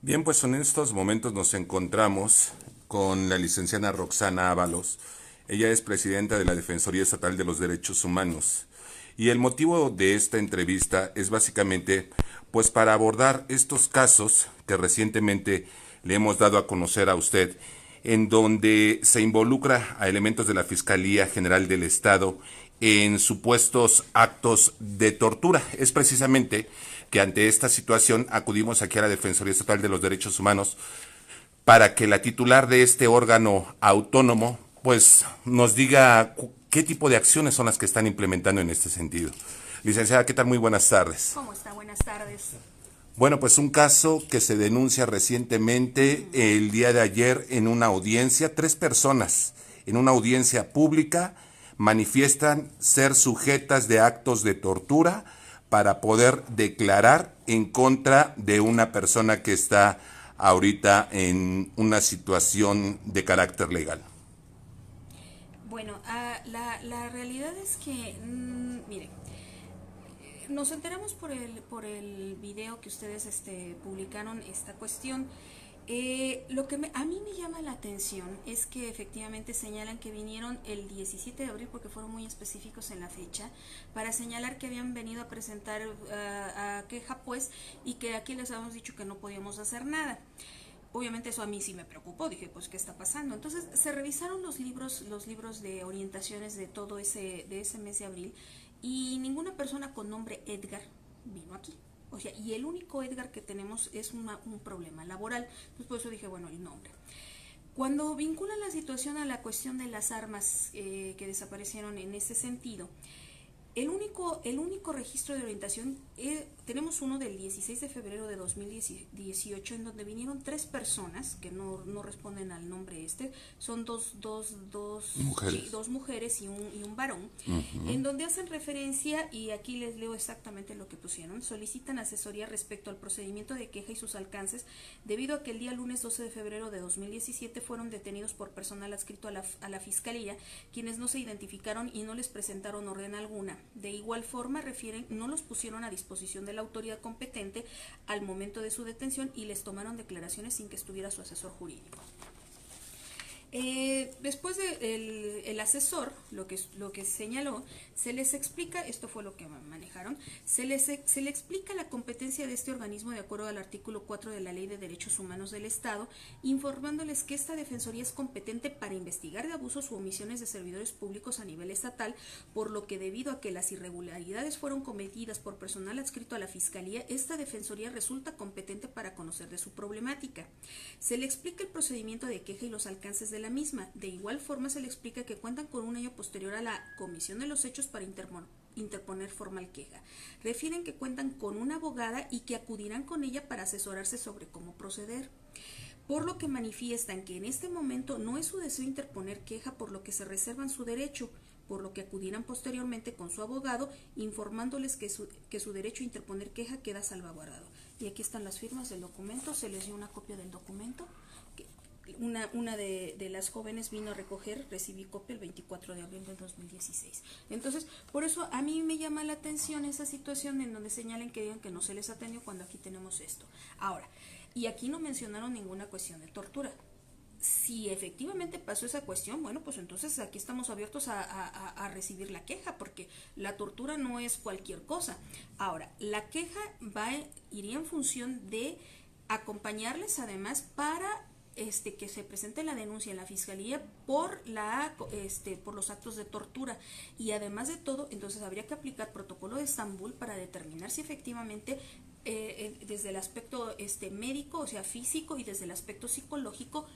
Bien, pues en estos momentos nos encontramos con la licenciada Roxana Ábalos. Ella es presidenta de la Defensoría Estatal de los Derechos Humanos. Y el motivo de esta entrevista es básicamente pues para abordar estos casos que recientemente le hemos dado a conocer a usted, en donde se involucra a elementos de la Fiscalía General del Estado en supuestos actos de tortura. Es precisamente que ante esta situación acudimos aquí a la Defensoría Estatal de los Derechos Humanos para que la titular de este órgano autónomo pues nos diga qué tipo de acciones son las que están implementando en este sentido. Licenciada, ¿qué tal? Muy buenas tardes. ¿Cómo está? Buenas tardes. Bueno, pues un caso que se denuncia recientemente el día de ayer en una audiencia. 3 personas en una audiencia pública manifiestan ser sujetas de actos de tortura para poder declarar en contra de una persona que está ahorita en una situación de carácter legal. Bueno, la realidad es que, mire, nos enteramos por el video que ustedes publicaron esta cuestión. Lo que a mí me llama la atención es que efectivamente señalan que vinieron el 17 de abril, porque fueron muy específicos en la fecha, para señalar que habían venido a presentar a queja, pues, y que aquí les habíamos dicho que no podíamos hacer nada. Obviamente eso a mí sí me preocupó, dije, pues, ¿qué está pasando? Entonces se revisaron los libros de orientaciones de todo de ese mes de abril, y ninguna persona con nombre Edgar vino aquí. O sea, y el único Edgar que tenemos es un problema laboral. Entonces por eso dije, bueno, el nombre. Cuando vinculan la situación a la cuestión de las armas que desaparecieron en ese sentido, el único registro de orientación, tenemos uno del 16 de febrero de 2018, en donde vinieron 3 personas que no responden al nombre son dos Mujeres. sí, dos mujeres y un varón, Uh-huh. en donde hacen referencia, y aquí les leo exactamente lo que pusieron: solicitan asesoría respecto al procedimiento de queja y sus alcances, debido a que el día lunes 12 de febrero de 2017 fueron detenidos por personal adscrito a la Fiscalía, quienes no se identificaron y no les presentaron orden alguna. De igual forma, refieren, no los pusieron a disposición de la autoridad competente al momento de su detención y les tomaron declaraciones sin que estuviera su asesor jurídico. Después de el asesor, lo que señaló, se les explica, esto fue lo que manejaron, se le explica la competencia de este organismo de acuerdo al artículo 4 de la Ley de Derechos Humanos del Estado, informándoles que esta defensoría es competente para investigar de abusos u omisiones de servidores públicos a nivel estatal, por lo que debido a que las irregularidades fueron cometidas por personal adscrito a la Fiscalía, esta defensoría resulta competente para conocer de su problemática. Se le explica el procedimiento de queja y los alcances de la misma. De igual forma, se le explica que cuentan con un año posterior a la comisión de los hechos para interponer formal queja. Refieren que cuentan con una abogada y que acudirán con ella para asesorarse sobre cómo proceder, por lo que manifiestan que en este momento no es su deseo interponer queja, por lo que se reservan su derecho, por lo que acudirán posteriormente con su abogado, informándoles que su derecho a interponer queja queda salvaguardado. Y aquí están las firmas del documento, se les dio una copia del documento. Una de las jóvenes vino a recoger, recibí copia el 24 de abril del 2016. Entonces, por eso a mí me llama la atención esa situación en donde señalen que digan que no se les atendió cuando aquí tenemos esto. Ahora, y aquí no mencionaron ninguna cuestión de tortura. Si efectivamente pasó esa cuestión, bueno, pues entonces aquí estamos abiertos a recibir la queja, porque la tortura no es cualquier cosa. Ahora, la queja iría en función de acompañarles además para que se presente la denuncia en la Fiscalía por los actos de tortura, y además de todo, entonces habría que aplicar protocolo de Estambul para determinar si efectivamente desde el aspecto médico, o sea físico, y desde el aspecto psicológico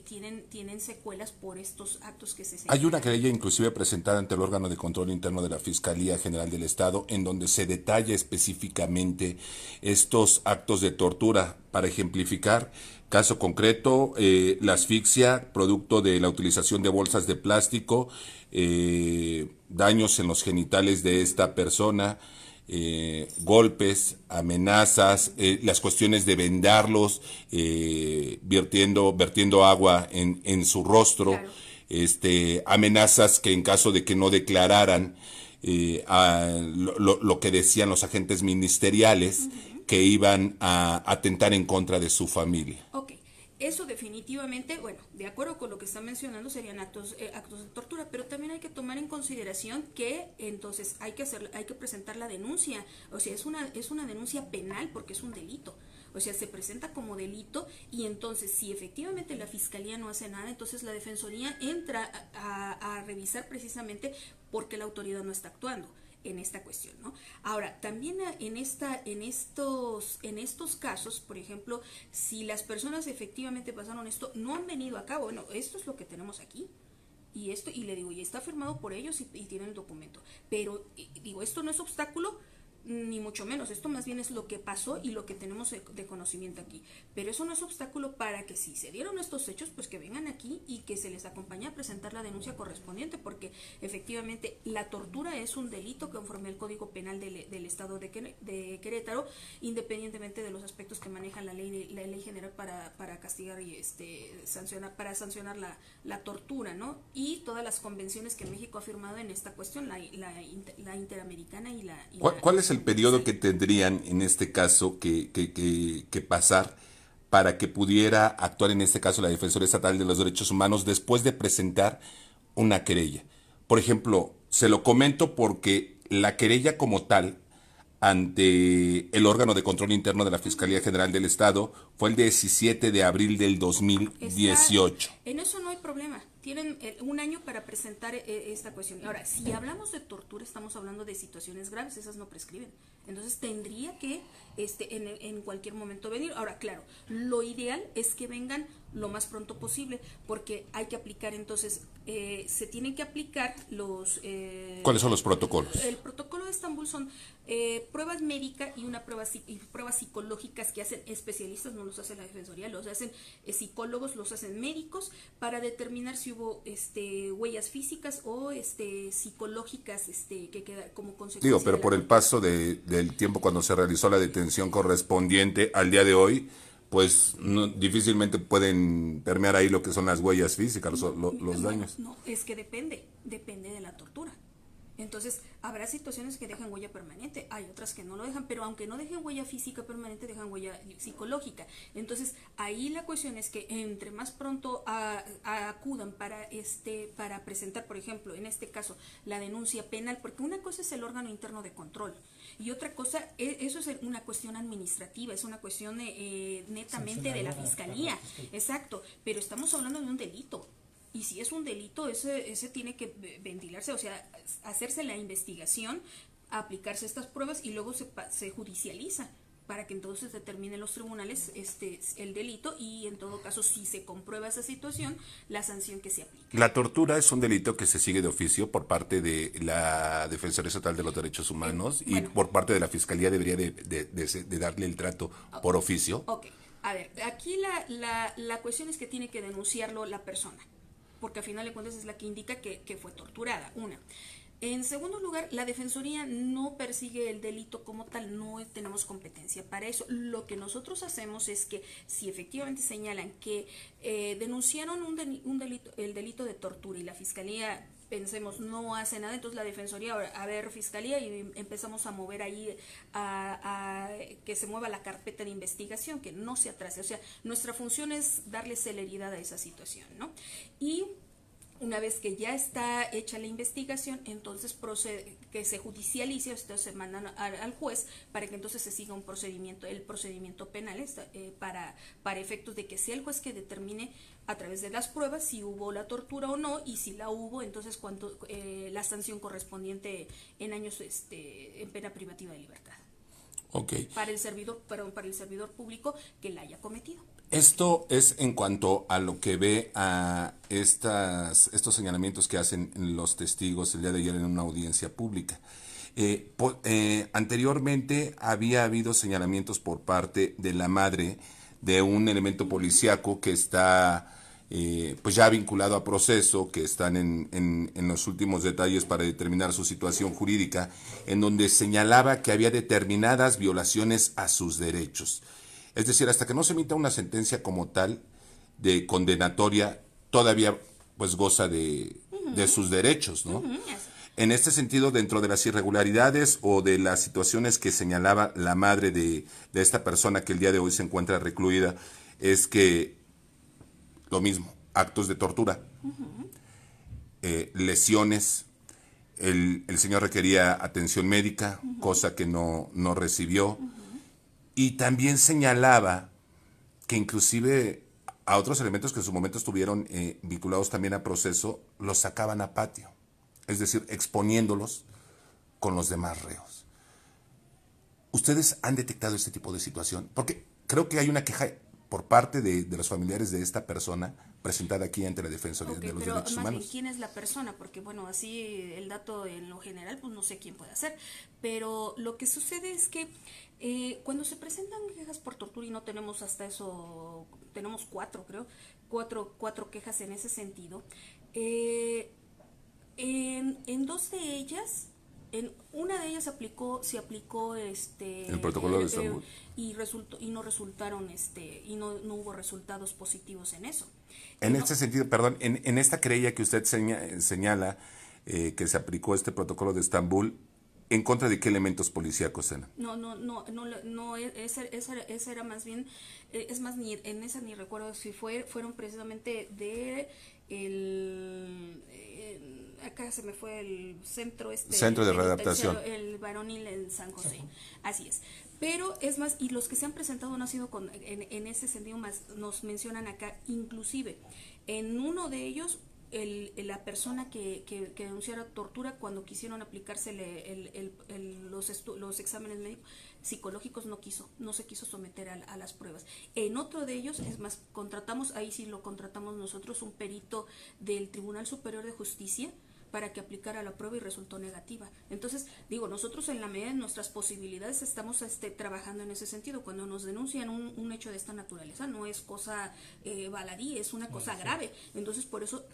tienen secuelas por estos actos que se señalan. Hay una querella inclusive presentada ante el órgano de control interno de la Fiscalía General del Estado en donde se detalla específicamente estos actos de tortura. Para ejemplificar, caso concreto, la asfixia producto de la utilización de bolsas de plástico, daños en los genitales de esta persona, golpes, amenazas, las cuestiones de vendarlos, vertiendo agua en su rostro, Claro. Amenazas que en caso de que no declararan lo que decían los agentes ministeriales, que iban a atentar en contra de su familia. Ok, eso definitivamente, bueno, de acuerdo con lo que está mencionando, serían actos de tortura, pero también hay que tomar en consideración que entonces hay que presentar la denuncia, o sea, es una denuncia penal porque es un delito. O sea, se presenta como delito y entonces si efectivamente la fiscalía no hace nada, entonces la defensoría entra a revisar precisamente porque la autoridad no está actuando en esta cuestión, ¿no? Ahora, también en estos casos, por ejemplo, si las personas efectivamente pasaron esto, no han venido a cabo, bueno, esto es lo que tenemos aquí. Y le digo, y está firmado por ellos y tienen el documento. Pero, digo, esto no es obstáculo, ni mucho menos, esto más bien es lo que pasó y lo que tenemos de conocimiento aquí, pero eso no es obstáculo para que si se dieron estos hechos, pues que vengan aquí y que se les acompañe a presentar la denuncia correspondiente, porque efectivamente la tortura es un delito conforme al Código Penal del Estado de Querétaro, independientemente de los aspectos que maneja la ley general para castigar y sancionar la tortura, ¿no? Y todas las convenciones que México ha firmado en esta cuestión, la interamericana y la ¿Cuál es el periodo que tendrían en este caso que pasar para que pudiera actuar en este caso la Defensoría Estatal de los Derechos Humanos después de presentar una querella? Por ejemplo, se lo comento porque la querella como tal ante el órgano de control interno de la Fiscalía General del Estado fue el 17 de abril del 2018. En eso no hay problema. Tienen un año para presentar esta cuestión. Ahora, si hablamos de tortura, estamos hablando de situaciones graves, esas no prescriben. Entonces tendría que en cualquier momento venir. Ahora, claro, lo ideal es que vengan lo más pronto posible, porque hay que aplicar entonces, se tienen que aplicar los... ¿Cuáles son los protocolos? El protocolo de Estambul son pruebas médicas y pruebas psicológicas que hacen especialistas, no los hace la Defensoría, los hacen psicólogos, los hacen médicos, para determinar si hubo huellas físicas o psicológicas que queda como consecuencia. Digo, pero por el paso del tiempo cuando se realizó la detención correspondiente al día de hoy, pues difícilmente pueden permear ahí lo que son las huellas físicas, los daños. No, es que depende de la tortura. Entonces, habrá situaciones que dejan huella permanente, hay otras que no lo dejan, pero aunque no dejen huella física permanente, dejan huella psicológica. Entonces, ahí la cuestión es que entre más pronto acudan para presentar, por ejemplo, en este caso, la denuncia penal, porque una cosa es el órgano interno de control y otra cosa, eso es una cuestión administrativa, es una cuestión netamente de la fiscalía, exacto, pero estamos hablando de un delito. Y si es un delito, ese tiene que ventilarse, o sea, hacerse la investigación, aplicarse estas pruebas y luego se judicializa para que entonces determinen los tribunales el delito y en todo caso, si se comprueba esa situación, la sanción que se aplica. La tortura es un delito que se sigue de oficio por parte de la Defensoría Estatal de los Derechos Humanos y por parte de la Fiscalía debería de darle el trato por oficio. Ok, a ver, aquí la cuestión es que tiene que denunciarlo la persona, porque al final de cuentas es la que indica que fue torturada, una. En segundo lugar, la Defensoría no persigue el delito como tal, no tenemos competencia para eso. Lo que nosotros hacemos es que si efectivamente señalan que denunciaron un delito, el delito de tortura y la Fiscalía, pensemos, no hace nada, entonces la Defensoría, a ver, Fiscalía, y empezamos a mover ahí a que se mueva la carpeta de investigación, que no se atrase. O sea, nuestra función es darle celeridad a esa situación, ¿no? Y una vez que ya está hecha la investigación, entonces procede que se judicialice, entonces se mandan al juez para que entonces se siga el procedimiento penal para efectos de que sea el juez que determine a través de las pruebas si hubo la tortura o no, y si la hubo, entonces cuánto la sanción correspondiente en años en pena privativa de libertad. Okay. Para el servidor público que la haya cometido. Esto es en cuanto a lo que ve a estos señalamientos que hacen los testigos el día de ayer en una audiencia pública. Anteriormente había habido señalamientos por parte de la madre de un elemento policíaco que está pues ya vinculado a proceso, que están en los últimos detalles para determinar su situación jurídica, en donde señalaba que había determinadas violaciones a sus derechos. Es decir, hasta que no se emita una sentencia como tal de condenatoria, todavía pues goza de sus derechos, ¿no? En este sentido, dentro de las irregularidades o de las situaciones que señalaba la madre de esta persona que el día de hoy se encuentra recluida, es que lo mismo, actos de tortura, lesiones, el señor requería atención médica, cosa que no recibió, y también señalaba que inclusive a otros elementos que en su momento estuvieron vinculados también a proceso, los sacaban a patio, es decir, exponiéndolos con los demás reos. ¿Ustedes han detectado este tipo de situación? Porque creo que hay una queja por parte de los familiares de esta persona presentada aquí ante la Defensoría de los Derechos Humanos. ¿Quién es la persona? Porque bueno, así el dato en lo general, pues no sé quién puede hacer, pero lo que sucede es que cuando se presentan quejas por tortura, y no tenemos hasta eso, tenemos 4 creo, 4 quejas en ese sentido, en 2 de ellas, en una de ellas se aplicó El protocolo de Estambul. y no resultaron y no hubo resultados positivos en eso. En este sentido, perdón, en esta querella que usted señala que se aplicó este protocolo de Estambul, ¿en contra de qué elementos policíacos eran? Esa era más bien, es más, ni en esa ni recuerdo si fueron precisamente de acá se me fue el centro Centro de Readaptación, el varonil en San José, así es. Pero es más, y los que se han presentado no ha sido en ese sentido, más nos mencionan acá, inclusive en uno de ellos la persona que denunciara tortura, cuando quisieron aplicársele los exámenes médicos psicológicos, no se quiso someter a las pruebas. En otro de ellos, es más, ahí sí lo contratamos nosotros, un perito del Tribunal Superior de Justicia para que aplicara la prueba y resultó negativa. Entonces, digo, nosotros en la medida de nuestras posibilidades estamos trabajando en ese sentido. Cuando nos denuncian un hecho de esta naturaleza, no es cosa baladí, es una cosa grave. Entonces, por eso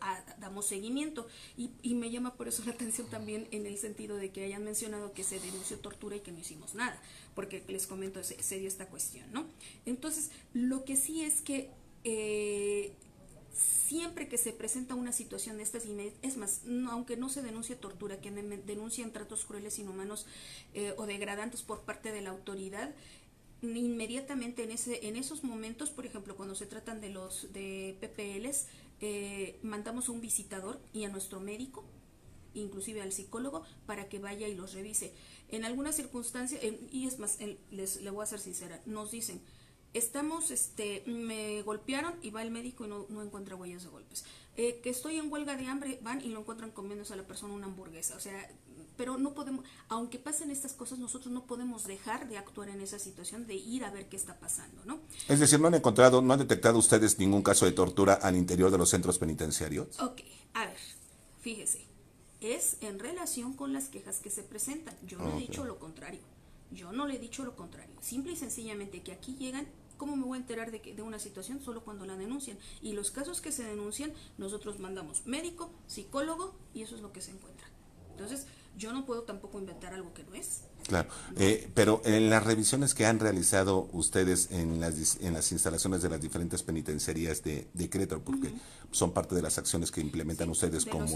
damos seguimiento. Y me llama por eso la atención también en el sentido de que hayan mencionado que se denunció tortura y que no hicimos nada, porque les comento, se dio esta cuestión, ¿no? Entonces, lo que sí es que siempre que se presenta una situación de estas, es más, aunque no se denuncie tortura, que denuncien tratos crueles, inhumanos o degradantes por parte de la autoridad, inmediatamente en esos momentos, por ejemplo, cuando se tratan de PPLs, mandamos a un visitador y a nuestro médico, inclusive al psicólogo, para que vaya y los revise. En algunas circunstancias, y es más, le voy a ser sincera, nos dicen, me golpearon, y va el médico y no encuentra huellas de golpes. Que estoy en huelga de hambre, van y lo encuentran comiéndose a la persona una hamburguesa. O sea, pero no podemos, aunque pasen estas cosas, nosotros no podemos dejar de actuar en esa situación, de ir a ver qué está pasando, ¿no? Es decir, ¿no han detectado ustedes ningún caso de tortura al interior de los centros penitenciarios? Ok, a ver, fíjese, es en relación con las quejas que se presentan. Yo no he dicho lo contrario. Simple y sencillamente que aquí llegan. ¿Cómo me voy a enterar de una situación? Solo cuando la denuncian. Y los casos que se denuncian, nosotros mandamos médico, psicólogo, y eso es lo que se encuentra. Entonces, yo no puedo tampoco inventar algo que no es. Claro, pero en las revisiones que han realizado ustedes en las instalaciones de las diferentes penitenciarías de Querétaro, porque son parte de las acciones que implementan ustedes como...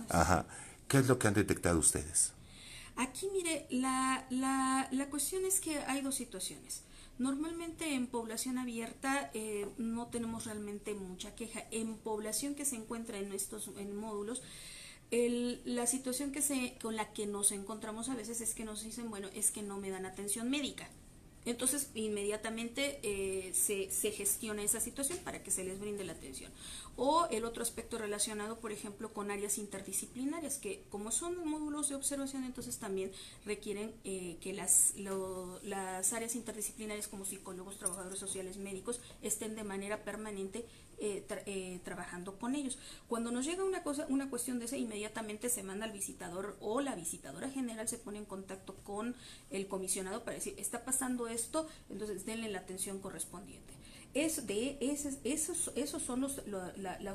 Ajá. ¿Qué es lo que han detectado ustedes? Aquí, mire, la cuestión es que hay 2 situaciones. Normalmente en población abierta no tenemos realmente mucha queja. En población que se encuentra en módulos, la situación con la que nos encontramos a veces es que nos dicen, bueno, es que no me dan atención médica. Entonces, inmediatamente se gestiona esa situación para que se les brinde la atención. O el otro aspecto relacionado, por ejemplo, con áreas interdisciplinarias, que como son módulos de observación, entonces también requieren que las áreas interdisciplinarias como psicólogos, trabajadores sociales, médicos, estén de manera permanente trabajando con ellos. Cuando nos llega una cuestión de esa, inmediatamente se manda al visitador o la visitadora general se pone en contacto con el comisionado para decir, está pasando esto, entonces denle la atención correspondiente. Esos son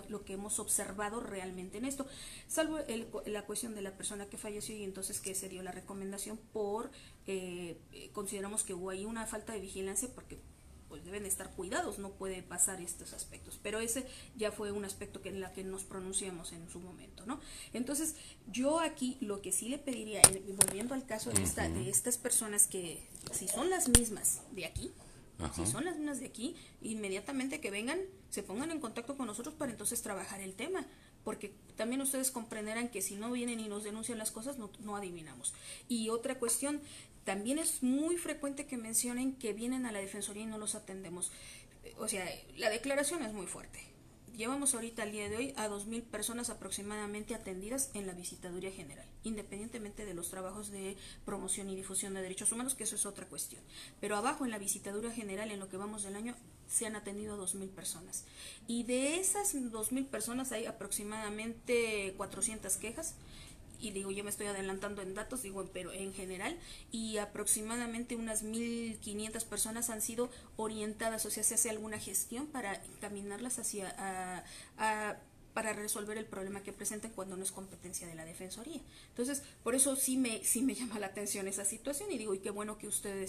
lo que hemos observado realmente en esto, salvo la cuestión de la persona que falleció, y entonces que se dio la recomendación consideramos que hubo ahí una falta de vigilancia, porque pues deben estar cuidados, no puede pasar estos aspectos. Pero ese ya fue un aspecto en la que nos pronunciamos en su momento, ¿no? Entonces, yo aquí lo que sí le pediría, volviendo al caso de estas personas que, si son las mismas de aquí, si son las mismas de aquí, inmediatamente que vengan, se pongan en contacto con nosotros para entonces trabajar el tema, porque también ustedes comprenderán que si no vienen y nos denuncian las cosas, no adivinamos. Y otra cuestión, también es muy frecuente que mencionen que vienen a la Defensoría y no los atendemos. O sea, la declaración es muy fuerte. Llevamos ahorita al día de hoy a 2,000 personas aproximadamente atendidas en la Visitaduría General, independientemente de los trabajos de promoción y difusión de derechos humanos, que eso es otra cuestión. Pero abajo en la Visitaduría General, en lo que vamos del año, se han atendido a 2,000 personas. Y de esas 2,000 personas hay aproximadamente 400 quejas. Y digo, yo me estoy adelantando en datos, digo, pero en general, y aproximadamente unas 1,500 personas han sido orientadas, o sea, se hace alguna gestión para encaminarlas hacia para resolver el problema que presenten cuando no es competencia de la Defensoría. Entonces, por eso sí me llama la atención esa situación, y digo, y qué bueno que usted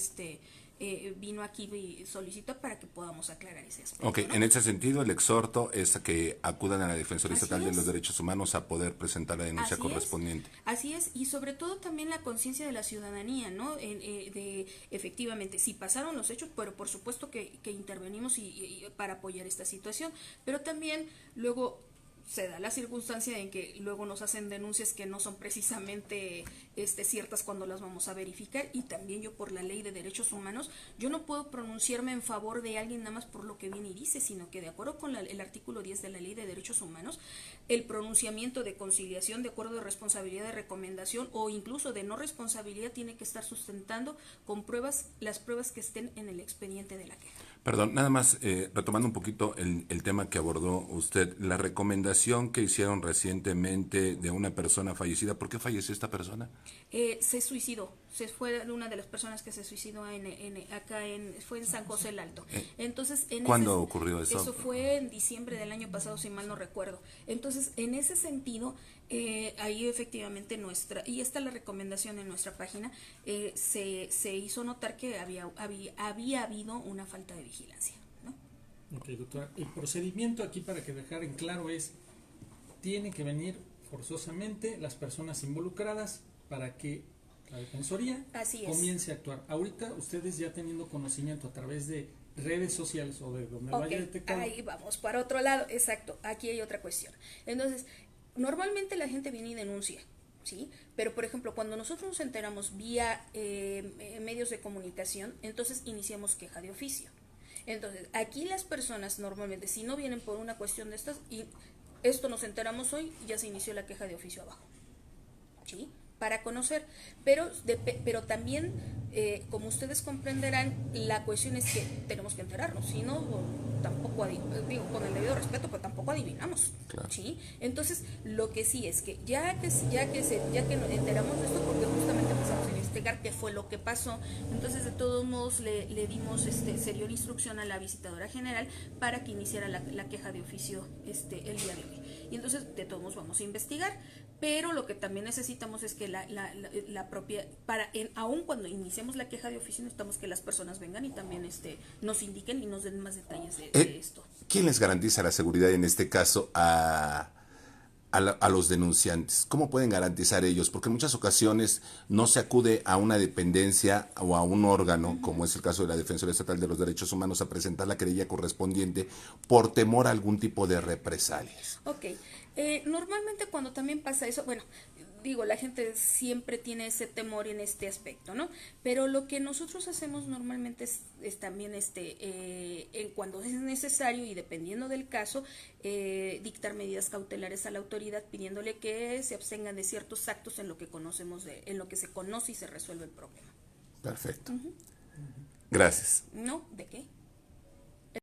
vino aquí y solicitó para que podamos aclarar ese aspecto. Ok, ¿no? en ese sentido, el exhorto es a que acudan a la Defensoría Así Estatal de es. los Derechos Humanos a poder presentar la denuncia Así correspondiente. Así es, y sobre todo también la conciencia de la ciudadanía, ¿no? De efectivamente, si pasaron los hechos, pero por supuesto que intervenimos y para apoyar esta situación, pero también luego se da la circunstancia en que luego nos hacen denuncias que no son precisamente ciertas cuando las vamos a verificar, y también yo, por la ley de derechos humanos, yo no puedo pronunciarme en favor de alguien nada más por lo que viene y dice, sino que de acuerdo con el artículo 10 de la ley de derechos humanos, el pronunciamiento de conciliación, de acuerdo de responsabilidad, de recomendación o incluso de no responsabilidad tiene que estar sustentando con pruebas, las pruebas que estén en el expediente de la queja. Perdón, nada más retomando un poquito el tema que abordó usted, la recomendación que hicieron recientemente de una persona fallecida. ¿Por qué falleció esta persona? Se suicidó, fue una de las personas que se suicidó fue en San José el Alto. Entonces, ¿Cuándo ocurrió eso? Eso fue en diciembre del año pasado, si mal no recuerdo. Entonces, en ese sentido, ahí efectivamente y esta es la recomendación en nuestra página, se hizo notar que había habido una falta de vigilancia, ¿no? Ok, doctora, el procedimiento aquí, para que dejar en claro, tiene que venir forzosamente las personas involucradas para que la Defensoría comience a actuar. Ahorita ustedes, ya teniendo conocimiento a través de redes sociales o de donde vaya detectado. Ahí vamos para otro lado, exacto. Aquí hay otra cuestión. Entonces, normalmente la gente viene y denuncia, ¿sí? Pero, por ejemplo, cuando nosotros nos enteramos vía medios de comunicación, entonces iniciamos queja de oficio. Entonces, aquí las personas normalmente, si no vienen por una cuestión de estas, y esto nos enteramos hoy, ya se inició la queja de oficio abajo, ¿sí? Para conocer, pero también, como ustedes comprenderán, la cuestión es que tenemos que enterarnos, si no, tampoco digo, con el debido respeto, pero tampoco adivinamos, claro. ¿sí? Entonces, lo que sí es que ya que nos enteramos de esto, porque justamente empezamos a investigar qué fue lo que pasó, entonces de todos modos le dimos, se dio la instrucción a la visitadora general para que iniciara la queja de oficio el día de hoy. Y entonces de todos modos vamos a investigar, pero lo que también necesitamos es que la propia, aun cuando iniciemos la queja de oficio, necesitamos que las personas vengan y también nos indiquen y nos den más detalles de esto. ¿Quién les garantiza la seguridad en este caso a los denunciantes? ¿Cómo pueden garantizar ellos? Porque en muchas ocasiones no se acude a una dependencia o a un órgano, como es el caso de la Defensoría Estatal de los Derechos Humanos, a presentar la querella correspondiente por temor a algún tipo de represalias. Ok, normalmente cuando también pasa eso, bueno, digo, la gente siempre tiene ese temor en este aspecto, ¿no? Pero lo que nosotros hacemos normalmente es también, cuando es necesario y dependiendo del caso, dictar medidas cautelares a la autoridad pidiéndole que se abstengan de ciertos actos en lo que en lo que se conoce y se resuelve el problema. Perfecto. Gracias. ¿No? ¿De qué?